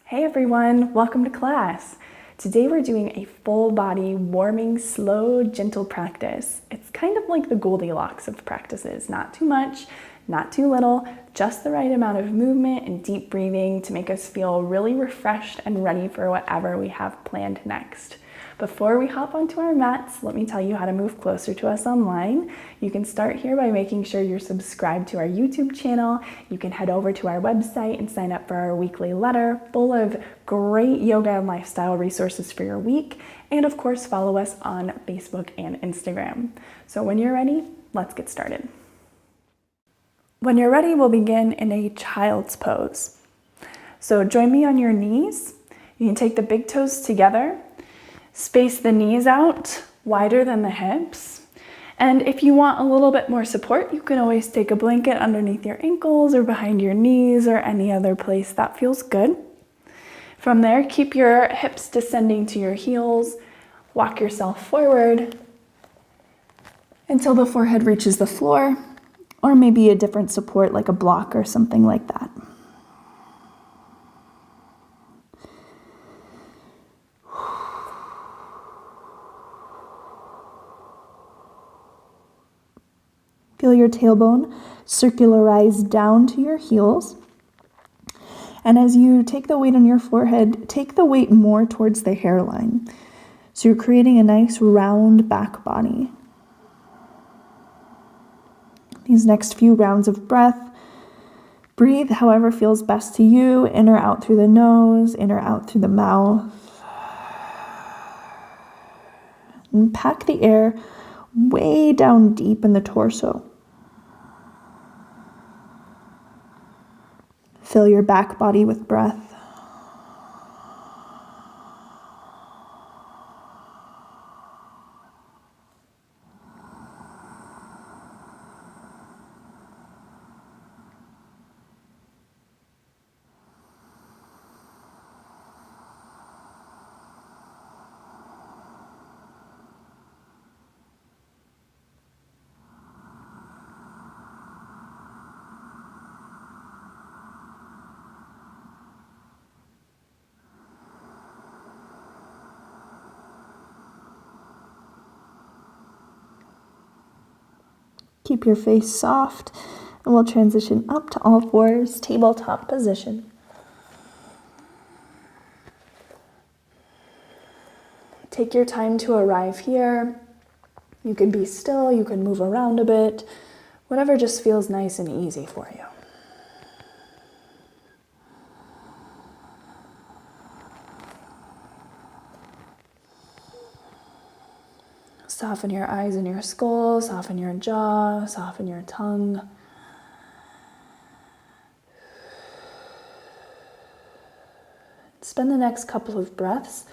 Hey everyone, welcome to class. Today we're doing a full body warming, slow, gentle practice. It's kind of like the Goldilocks of practices. Not too much, not too little, just the right amount of movement and deep breathing to make us feel really refreshed and ready for whatever we have planned next. Before we hop onto our mats, let me tell you how to move closer to us online. You can start here by making sure you're subscribed to our YouTube channel. You can head over to our website and sign up for our weekly letter full of great yoga and lifestyle resources for your week. And of course, follow us on Facebook and Instagram. So when you're ready, let's get started. When you're ready, we'll begin in a child's pose. So join me on your knees. You can take the big toes together. Space the knees out wider than the hips. And if you want a little bit more support, you can always take a blanket underneath your ankles or behind your knees or any other place that feels good. From there, keep your hips descending to your heels. Walk yourself forward until the forehead reaches the floor, or maybe a different support like a block or something like that. Feel your tailbone circularize down to your heels. And as you take the weight on your forehead, take the weight more towards the hairline. So you're creating a nice round back body. These next few rounds of breath, breathe however feels best to you, in or out through the nose, in or out through the mouth. And pack the air way down deep in the torso. Fill your back body with breath. Keep your face soft, and we'll transition up to all fours, tabletop position. Take your time to arrive here. You can be still, you can move around a bit, whatever just feels nice and easy for you. Soften your eyes and your skull, soften your jaw, soften your tongue. Spend the next couple of breaths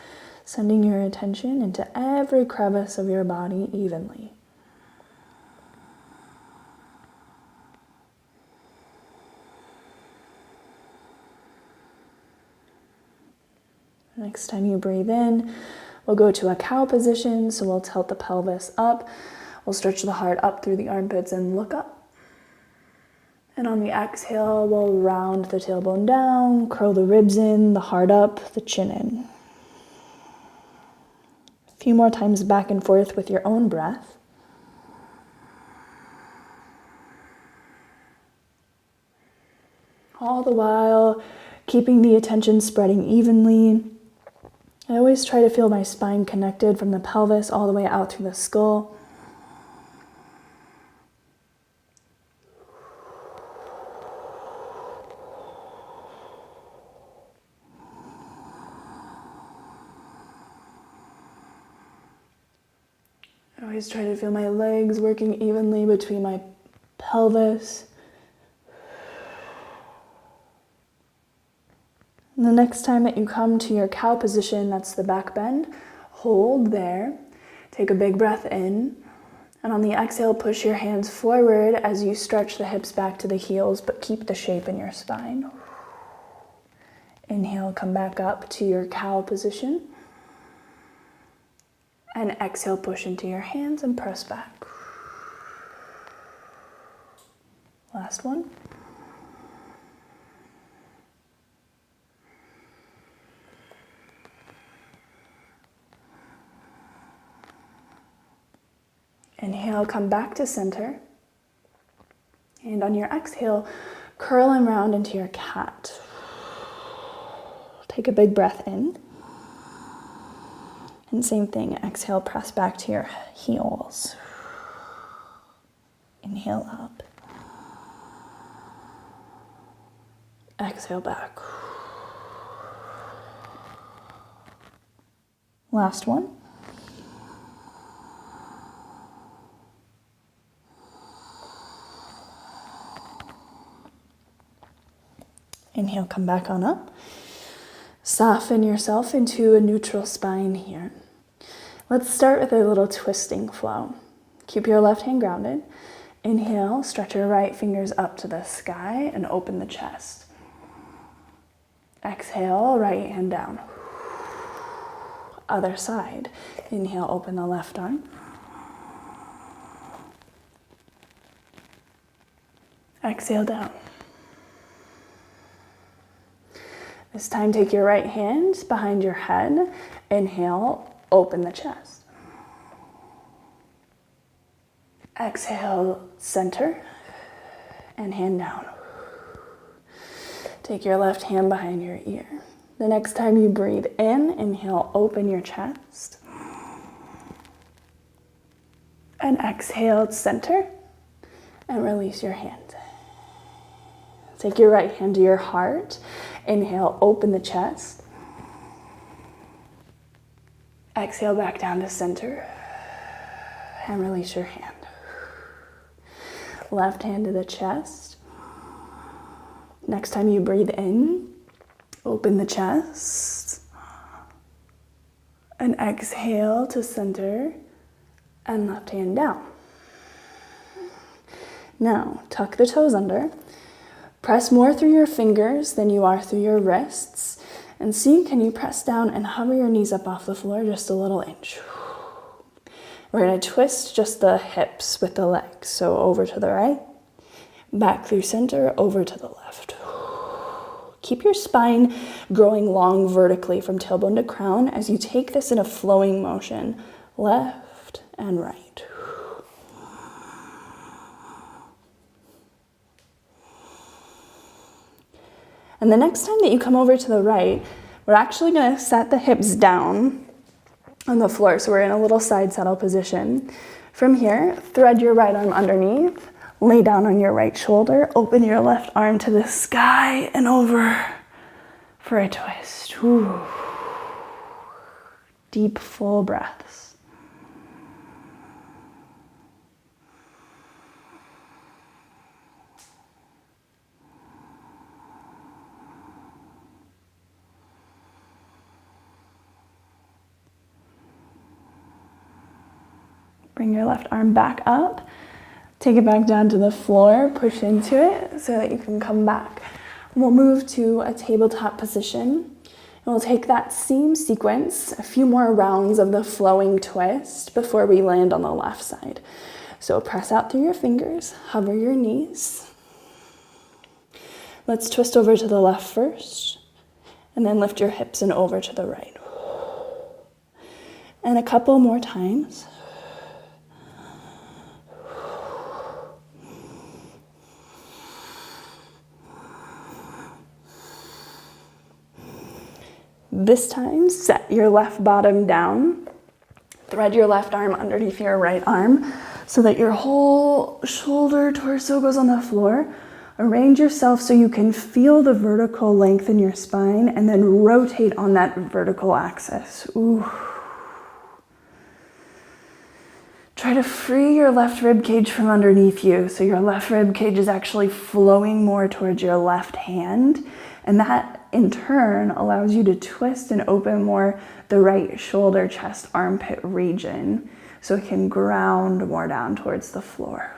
sending your attention into every crevice of your body evenly. Next time you breathe in, we'll go to a cow position, so we'll tilt the pelvis up. We'll stretch the heart up through the armpits and look up. And on the exhale, we'll round the tailbone down, curl the ribs in, the heart up, the chin in. A few more times back and forth with your own breath. All the while, keeping the attention spreading evenly. I always try to feel my spine connected from the pelvis all the way out through the skull. I always try to feel my legs working evenly between my pelvis. And the next time that you come to your cow position, that's the back bend, hold there. Take a big breath in. And on the exhale, push your hands forward as you stretch the hips back to the heels, but keep the shape in your spine. Inhale, come back up to your cow position. And exhale, push into your hands and press back. Last one. Inhale, come back to center. And on your exhale, curl and round into your cat. Take a big breath in. And same thing, exhale, press back to your heels. Inhale up. Exhale back. Last one. Inhale, come back on up. Soften yourself into a neutral spine here. Let's start with a little twisting flow. Keep your left hand grounded. Inhale, stretch your right fingers up to the sky and open the chest. Exhale, right hand down. Other side. Inhale, open the left arm. Exhale down. This time, take your right hand behind your head. Inhale, open the chest. Exhale, center, and hand down. Take your left hand behind your ear. The next time you breathe in, inhale, open your chest. And exhale, center, and release your hand. Take your right hand to your heart. Inhale, open the chest. Exhale, back down to center, and release your hand. Left hand to the chest. Next time you breathe in, open the chest. And exhale to center, and left hand down. Now, tuck the toes under. Press more through your fingers than you are through your wrists. And see, can you press down and hover your knees up off the floor just a little inch. We're going to twist just the hips with the legs. So over to the right, back through center, over to the left. Keep your spine growing long vertically from tailbone to crown as you take this in a flowing motion, left and right. And the next time that you come over to the right, we're actually going to set the hips down on the floor. So we're in a little side saddle position. From here, thread your right arm underneath, lay down on your right shoulder, open your left arm to the sky and over for a twist. Ooh. Deep, full breaths. Bring your left arm back up, take it back down to the floor, push into it so that you can come back. We'll move to a tabletop position. And we'll take that same sequence, a few more rounds of the flowing twist before we land on the left side. So press out through your fingers, hover your knees. Let's twist over to the left first, and then lift your hips and over to the right. And a couple more times. This time, set your left bottom down. Thread your left arm underneath your right arm so that your whole shoulder, torso goes on the floor. Arrange yourself so you can feel the vertical length in your spine and then rotate on that vertical axis. Ooh. Try to free your left rib cage from underneath you so your left rib cage is actually flowing more towards your left hand. And that in turn allows you to twist and open more the right shoulder, chest, armpit region so it can ground more down towards the floor.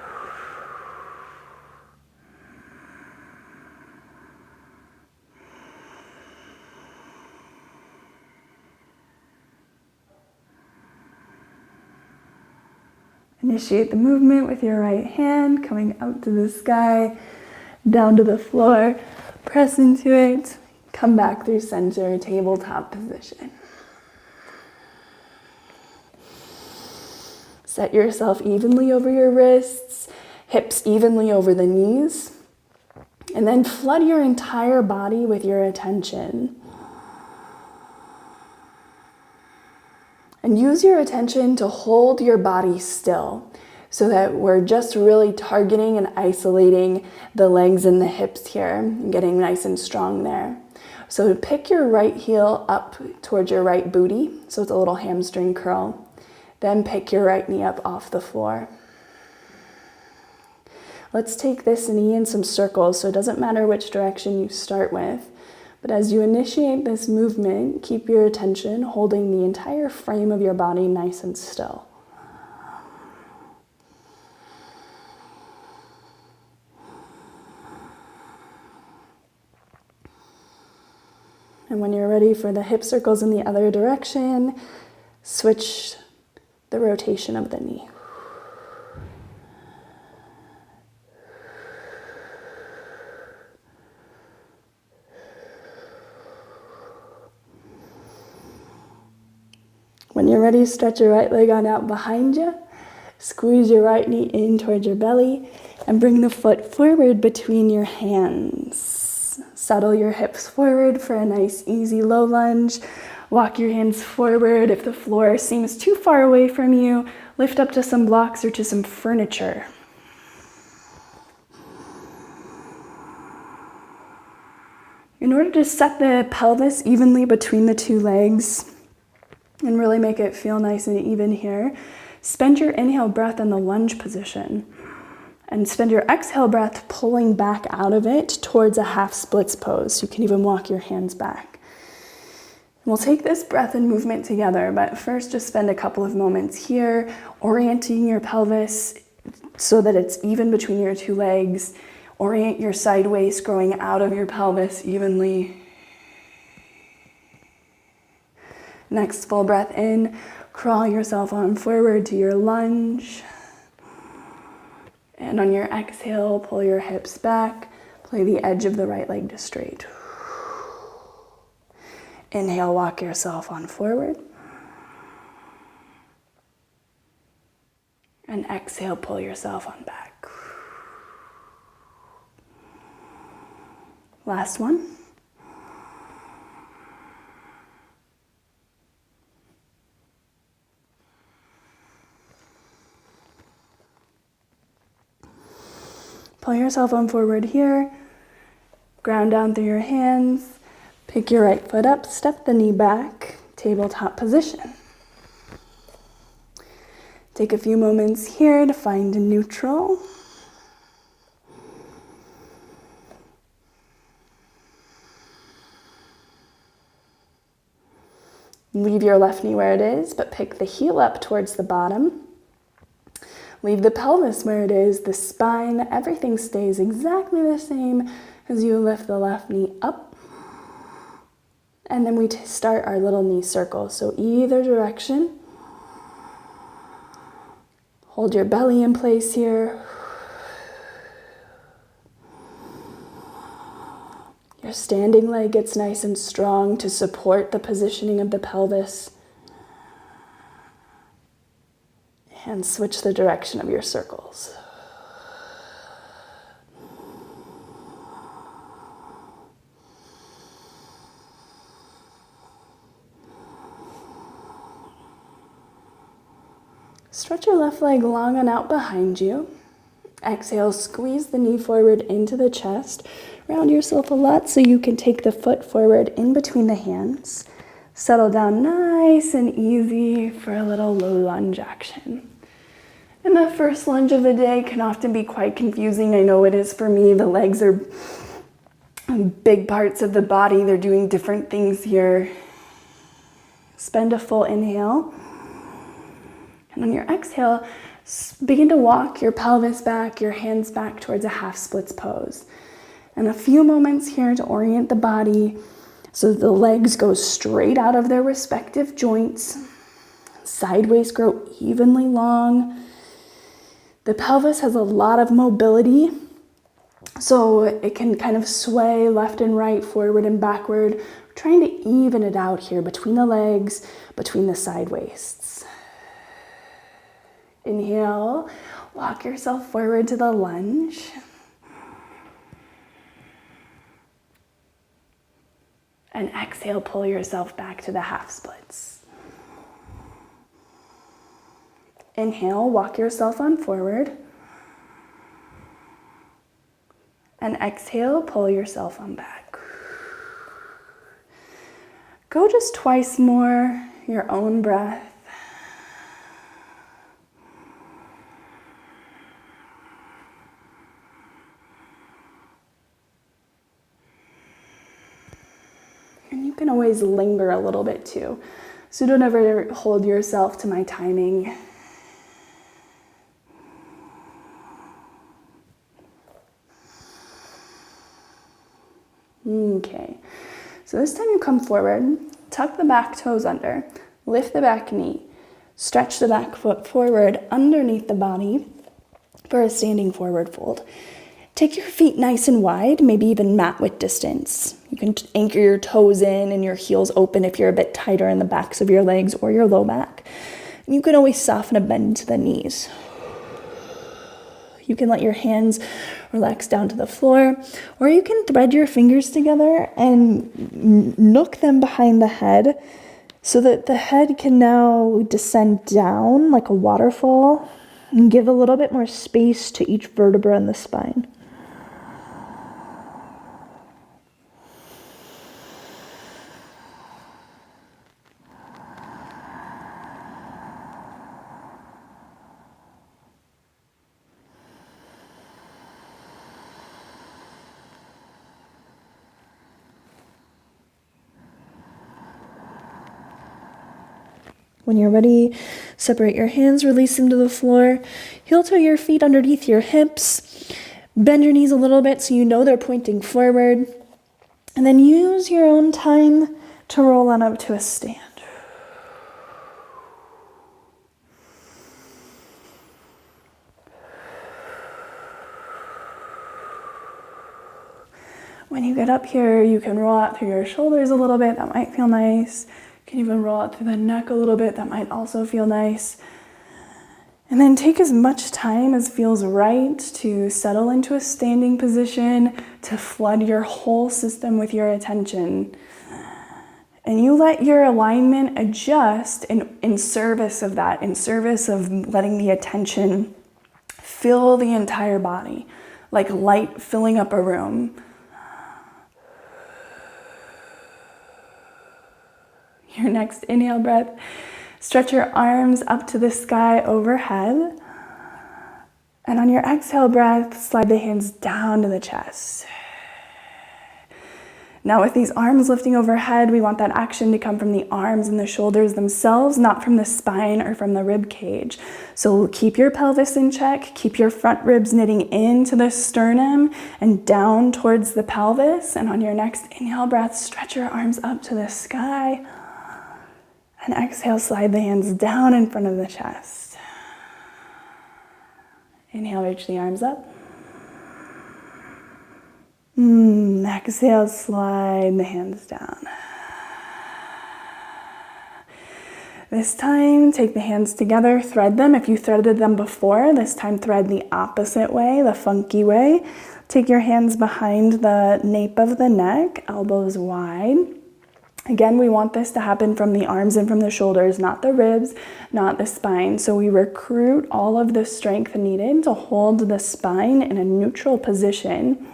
Initiate the movement with your right hand, coming up to the sky, down to the floor. Press into it, come back through center, tabletop position. Set yourself evenly over your wrists, hips evenly over the knees, and then flood your entire body with your attention. And use your attention to hold your body still so that we're just really targeting and isolating the legs and the hips here and getting nice and strong there. So pick your right heel up towards your right booty, so it's a little hamstring curl. Then pick your right knee up off the floor. Let's take this knee in some circles, so it doesn't matter which direction you start with. But as you initiate this movement, keep your attention holding the entire frame of your body nice and still. And when you're ready for the hip circles in the other direction, switch the rotation of the knee. When you're ready, stretch your right leg on out behind you. Squeeze your right knee in towards your belly and bring the foot forward between your hands. Settle your hips forward for a nice, easy low lunge. Walk your hands forward. If the floor seems too far away from you, lift up to some blocks or to some furniture. In order to set the pelvis evenly between the two legs, and really make it feel nice and even here, spend your inhale breath in the lunge position and spend your exhale breath pulling back out of it towards a half splits pose. You can even walk your hands back. We'll take this breath and movement together, but first just spend a couple of moments here, orienting your pelvis so that it's even between your two legs. Orient your side waist growing out of your pelvis evenly. Next, full breath in, crawl yourself on forward to your lunge. And on your exhale, pull your hips back, play the edge of the right leg to straight. Inhale, walk yourself on forward. And exhale, pull yourself on back. Last one. Pull yourself on forward here, ground down through your hands, pick your right foot up, step the knee back, tabletop position. Take a few moments here to find neutral. Leave your left knee where it is, but pick the heel up towards the bottom. Leave the pelvis where it is, the spine, everything stays exactly the same as you lift the left knee up. And then we start our little knee circle. So either direction. Hold your belly in place here. Your standing leg gets nice and strong to support the positioning of the pelvis. And switch the direction of your circles. Stretch your left leg long and out behind you. Exhale, squeeze the knee forward into the chest. Round yourself a lot so you can take the foot forward in between the hands. Settle down nice and easy for a little low lunge action. And the first lunge of the day can often be quite confusing. I know it is for me. The legs are big parts of the body. They're doing different things here. Spend a full inhale. And on your exhale, begin to walk your pelvis back, your hands back towards a half splits pose. And a few moments here to orient the body so that the legs go straight out of their respective joints. Sideways grow evenly long. The pelvis has a lot of mobility, so it can kind of sway left and right, forward and backward. We're trying to even it out here between the legs, between the side waists. Inhale, walk yourself forward to the lunge. And exhale, pull yourself back to the half splits. Inhale, walk yourself on forward. And exhale, pull yourself on back. Go just twice more, your own breath. And you can always linger a little bit too. So don't ever hold yourself to my timing. Okay, so this time you come forward, tuck the back toes under, lift the back knee, stretch the back foot forward underneath the body for a standing forward fold. Take your feet nice and wide, maybe even mat width distance. You can anchor your toes in and your heels open if you're a bit tighter in the backs of your legs or your low back. And you can always soften a bend to the knees. You can let your hands relax down to the floor, or you can thread your fingers together and nook them behind the head so that the head can now descend down like a waterfall and give a little bit more space to each vertebra in the spine. When you're ready, separate your hands, release them to the floor. Heel toe your feet underneath your hips. Bend your knees a little bit so you know they're pointing forward. And then use your own time to roll on up to a stand. When you get up here, you can roll out through your shoulders a little bit. That might feel nice. You can even roll out through the neck a little bit. That might also feel nice. And then take as much time as feels right to settle into a standing position, to flood your whole system with your attention. And you let your alignment adjust in service of that, in service of letting the attention fill the entire body, like light filling up a room. Your next inhale breath, stretch your arms up to the sky overhead. And on your exhale breath, slide the hands down to the chest. Now with these arms lifting overhead, we want that action to come from the arms and the shoulders themselves, not from the spine or from the rib cage. So keep your pelvis in check, keep your front ribs knitting into the sternum and down towards the pelvis. And on your next inhale breath, stretch your arms up to the sky. And exhale, slide the hands down in front of the chest. Inhale, reach the arms up. Exhale, slide the hands down. This time, take the hands together, thread them. If you threaded them before, this time thread the opposite way, the funky way. Take your hands behind the nape of the neck, elbows wide. Again, we want this to happen from the arms and from the shoulders, not the ribs, not the spine. So we recruit all of the strength needed to hold the spine in a neutral position.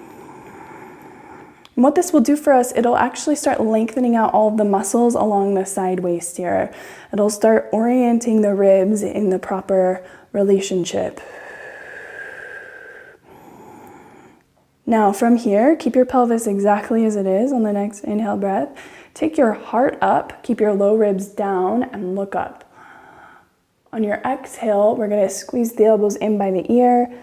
And what this will do for us, it'll actually start lengthening out all of the muscles along the side waist here. It'll start orienting the ribs in the proper relationship. Now from here, keep your pelvis exactly as it is on the next inhale breath. Take your heart up, keep your low ribs down, and look up. On your exhale, we're going to squeeze the elbows in by the ear,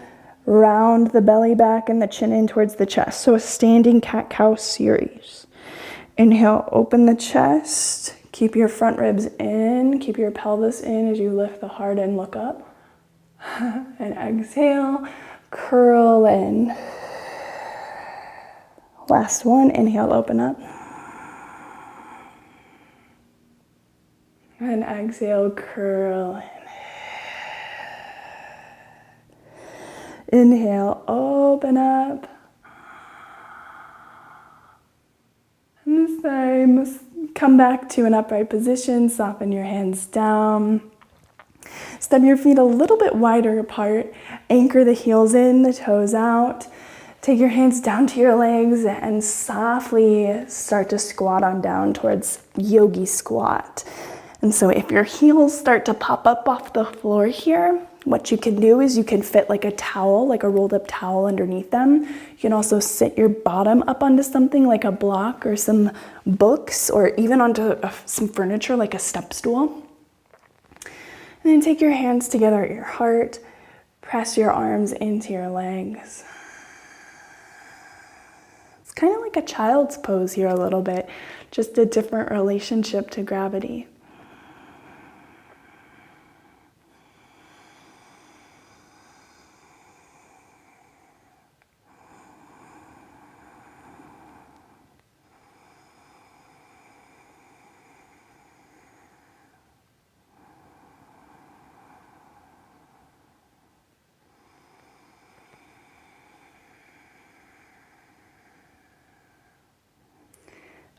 round the belly back and the chin in towards the chest. So a standing cat-cow series. Inhale, open the chest, keep your front ribs in, keep your pelvis in as you lift the heart and look up. And exhale, curl in. Last one, inhale, open up. And exhale, curl in. Inhale, open up. And the same, come back to an upright position, soften your hands down. Step your feet a little bit wider apart, anchor the heels in, the toes out. Take your hands down to your legs and softly start to squat on down towards yogi squat. And so if your heels start to pop up off the floor here, what you can do is you can fit like a towel, like a rolled up towel underneath them. You can also sit your bottom up onto something like a block or some books, or even onto some furniture like a step stool. And then take your hands together at your heart, press your arms into your legs. It's kind of like a child's pose here a little bit, just a different relationship to gravity.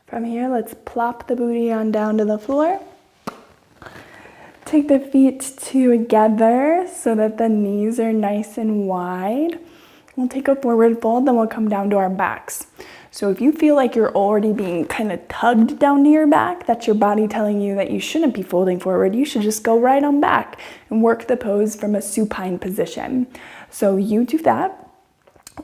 From here, let's plop the booty on down to the floor. Take the feet together so that the knees are nice and wide. We'll take a forward fold, then we'll come down to our backs. So if you feel like you're already being kind of tugged down to your back, that's your body telling you that you shouldn't be folding forward. You should just go right on back and work the pose from a supine position. So you do that.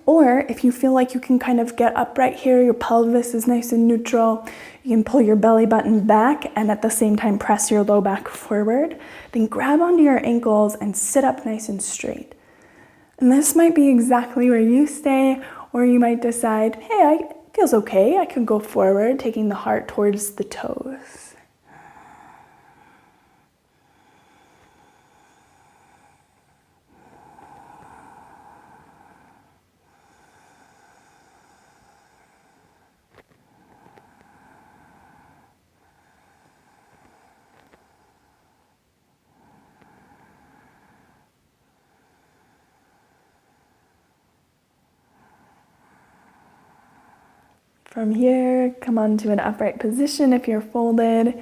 Or if you feel like you can kind of get upright here, your pelvis is nice and neutral, you can pull your belly button back and at the same time press your low back forward. Then grab onto your ankles and sit up nice and straight. And this might be exactly where you stay, or you might decide, hey, it feels okay, I can go forward, taking the heart towards the toes. From here, come onto an upright position if you're folded.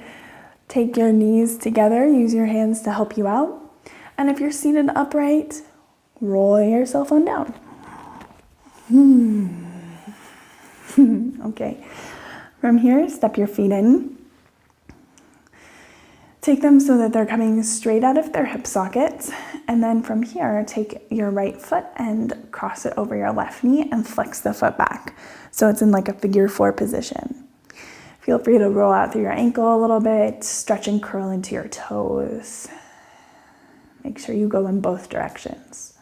Take your knees together, use your hands to help you out. And if you're seated upright, roll yourself on down. Okay. From here, step your feet in. Take them so that they're coming straight out of their hip sockets. And then from here, take your right foot and cross it over your left knee and flex the foot back. So it's in like a figure 4 position. Feel free to roll out through your ankle a little bit, stretch and curl into your toes. Make sure you go in both directions.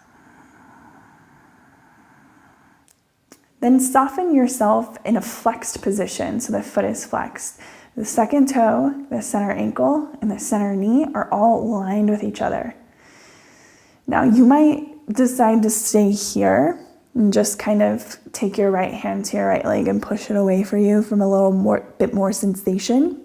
Then soften yourself in a flexed position so the foot is flexed. The second toe, the center ankle, and the center knee are all aligned with each other. Now you might decide to stay here and just kind of take your right hand to your right leg and push it away for you from a bit more sensation.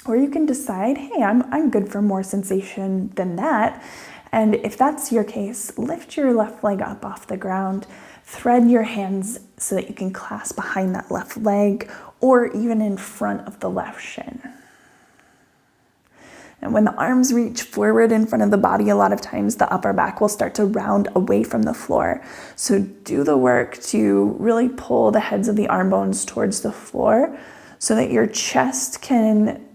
Or you can decide, hey, I'm good for more sensation than that. And if that's your case, lift your left leg up off the ground, thread your hands so that you can clasp behind that left leg or even in front of the left shin. And when the arms reach forward in front of the body, a lot of times the upper back will start to round away from the floor. So do the work to really pull the heads of the arm bones towards the floor so that your chest can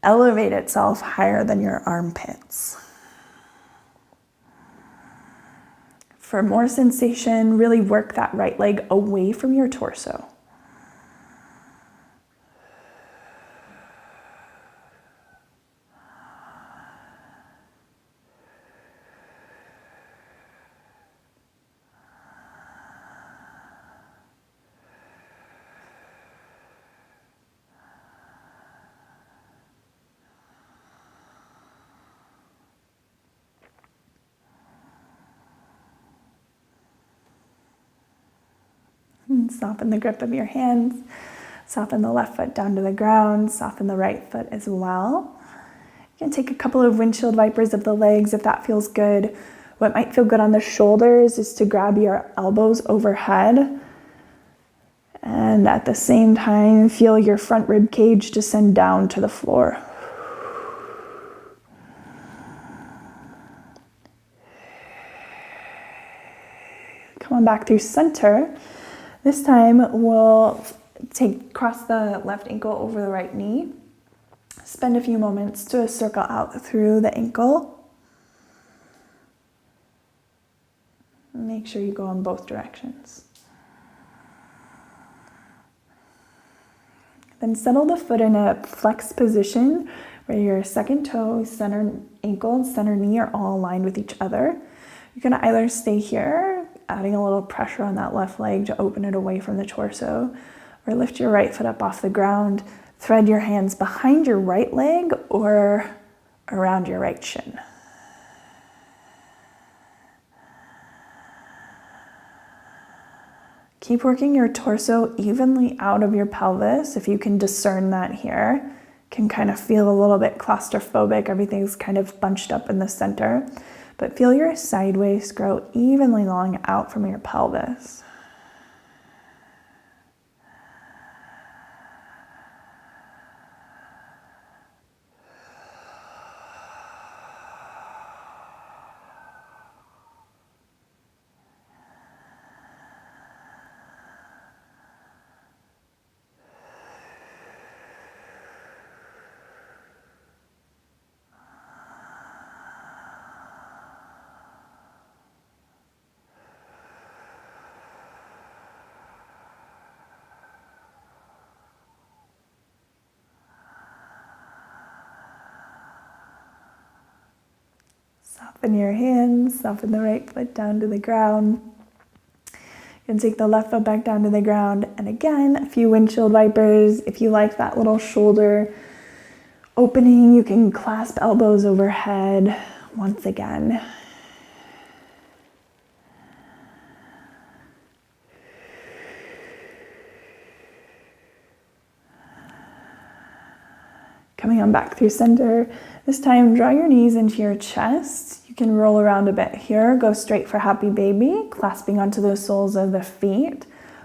elevate itself higher than your armpits. For more sensation, really work that right leg away from your torso. And soften the grip of your hands, soften the left foot down to the ground, soften the right foot as well. You can take a couple of windshield wipers of the legs if that feels good. What might feel good on the shoulders is to grab your elbows overhead, and at the same time, feel your front rib cage descend down to the floor. Come on back through center. This time we'll cross the left ankle over the right knee. Spend a few moments to circle out through the ankle. Make sure you go in both directions. Then settle the foot in a flex position where your second toe, center ankle, and center knee are all aligned with each other. You're going to either stay here, adding a little pressure on that left leg to open it away from the torso, or lift your right foot up off the ground, thread your hands behind your right leg or around your right shin. Keep working your torso evenly out of your pelvis. If you can discern that here, can kind of feel a little bit claustrophobic. Everything's kind of bunched up in the center. But feel your side waist grow evenly long out from your pelvis. Soften your hands, soften the right foot down to the ground. You can take the left foot back down to the ground. And again, a few windshield wipers. If you like that little shoulder opening, you can clasp elbows overhead once again. Coming on back through center. This time, draw your knees into your chest. You can roll around a bit here. Go straight for happy baby, clasping onto the soles of the feet.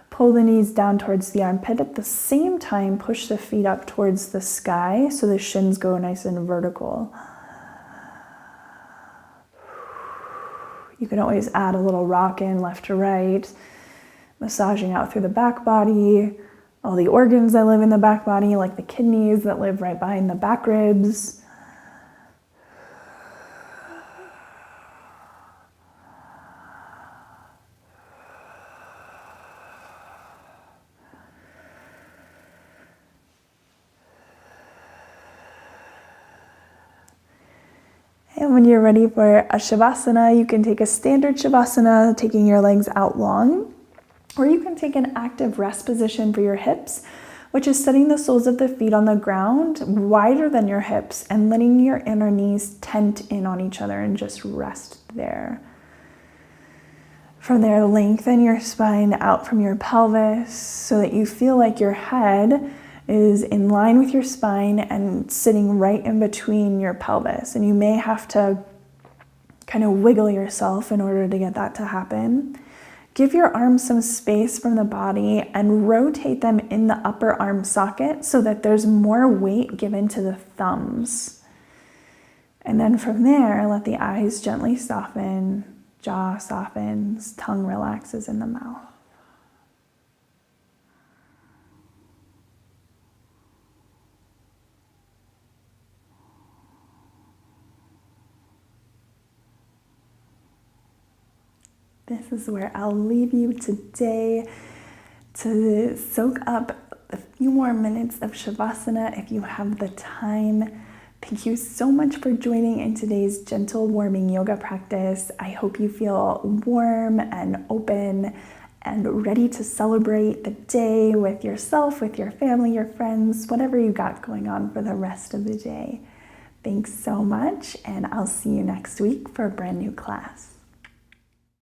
Pull the knees down towards the armpit. At the same time, push the feet up towards the sky so the shins go nice and vertical. You can always add a little rock in left to right, massaging out through the back body, all the organs that live in the back body, like the kidneys that live right behind the back ribs. And when you're ready for a Shavasana, you can take a standard Shavasana, taking your legs out long, or you can take an active rest position for your hips, which is setting the soles of the feet on the ground wider than your hips and letting your inner knees tent in on each other and just rest there. From there, lengthen your spine out from your pelvis so that you feel like your head is in line with your spine and sitting right in between your pelvis. And you may have to kind of wiggle yourself in order to get that to happen. Give your arms some space from the body and rotate them in the upper arm socket so that there's more weight given to the thumbs. And then from there, let the eyes gently soften, jaw softens, tongue relaxes in the mouth. This is where I'll leave you today to soak up a few more minutes of Shavasana if you have the time. Thank you so much for joining in today's gentle warming yoga practice. I hope you feel warm and open and ready to celebrate the day with yourself, with your family, your friends, whatever you got going on for the rest of the day. Thanks so much, and I'll see you next week for a brand new class.